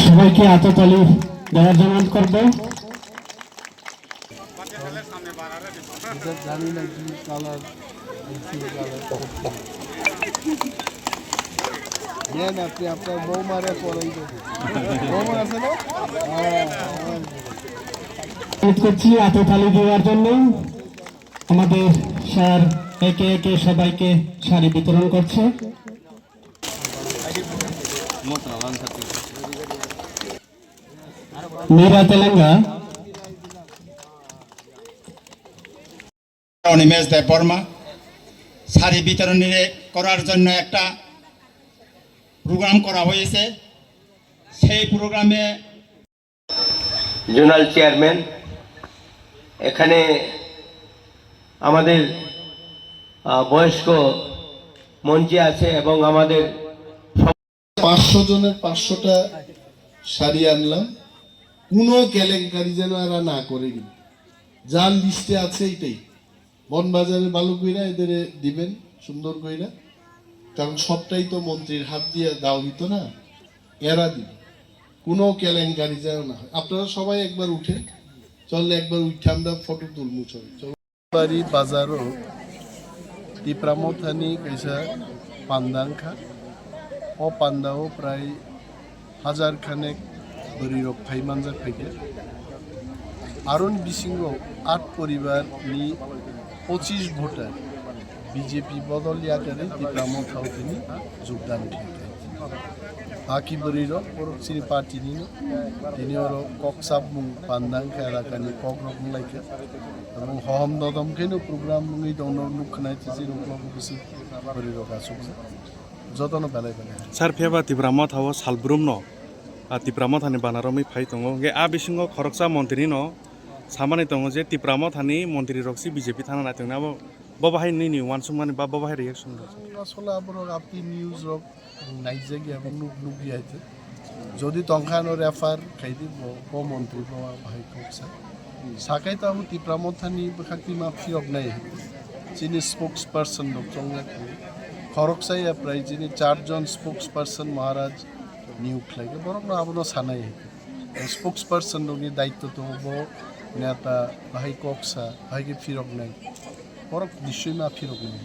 সবাইকে হাততালি দেওয়ার জন্য করবো। জানি না কি কালার নেন আপনি আপনার বৌমারে পড়াই দেবেন। বৌমা আছে না? করছি হাততালি দেওয়ার জন্য। আমাদের স্যার একে একে সবাইকে শাড়ি বিতরণ করছে। মীরা তেলেঙ্গা অনিমেষ দেব বর্মা শাড়ি বিতরণ করার জন্য একটা প্রোগ্রাম করা হয়েছে। সেই প্রোগ্রামে জোনাল চেয়ারম্যান এখানে আমাদের বয়স্ক মঞ্চে আছে এবং আমাদের 500 জনের 500টা শাড়ি আনলাম। কোনো কেলেঙ্কারি যেন এরা না করে, যার লিস্টে আছে এটাই বনবাজারে ভালো কইরা এদের দিবেন সুন্দর কইরা, কারণ সবটাই তো মন্ত্রীর হাত দিয়ে দাও দিত না, এরা দিবে। কোনো কেলেঙ্কারি যেন না হয়। আপনারা সবাই একবার উঠে চললে একবার উঠে আমরা ফটো তুলবো। বাড়ি বাজারও টিপ্রামথানি কইসা পান্দাংখা ও পান্দাও প্রায় 1000 খানেক বরিরক ফাইমানজার থেকে আরন বিসিংহ 8 পরিবার নি 25 ভোটার বিজেপি বদল ইয়াকারে টিপ্রামথাও তিনি যোগদান ঠিক বাকি বরিরক পরোক্ষিনী পার্টি তিনি ওর ককসাবমুং পান্দাংখা এলাকানি কক রকম লাইকে এবং হহম দদমকেনো প্রোগ্রাম মুই দনর নুখনাইতে জিরোগ্লব কিছু বরিরক আসুক যতন বেলায় বেলায় सार फेबा तिब्रामा थाव सालब्रुम न तिब्रामा थानी बानारमै फाइ दङ गे आ बिसिङ खरकसा मन्त्री न सामानै दङ जे तिब्रामा थानी मन्त्री रक्सि बिजेपि थाना नायथों ना बाहाय नि वानसुं माने बाहाय रिएक्सन আসলে আপনার আপনি নিউজ রক নাইজে গিয়ে নুক গিয়েছে যদি তংখানো রেফার খাইদি ব মন্ত্রী বাবা ভাই কক্সা সাকাই তো তিপ্রামথানি খাকি মাফি রক নাই যিনি স্পোক্স পার্সন রক চংলা খরকসাই প্রায় যিনি 4 জন স্পোক্স পার্সন মহারাজ নিয়োগ লাগে বরং আপনার সানাই স্পোক্স পার্সন রকনি দায়িত্ব তো হব নেতা ভাই কক্সা ভাইকে ফিরক নাই বরং নিশ্চয়ই মাফি রক নাই।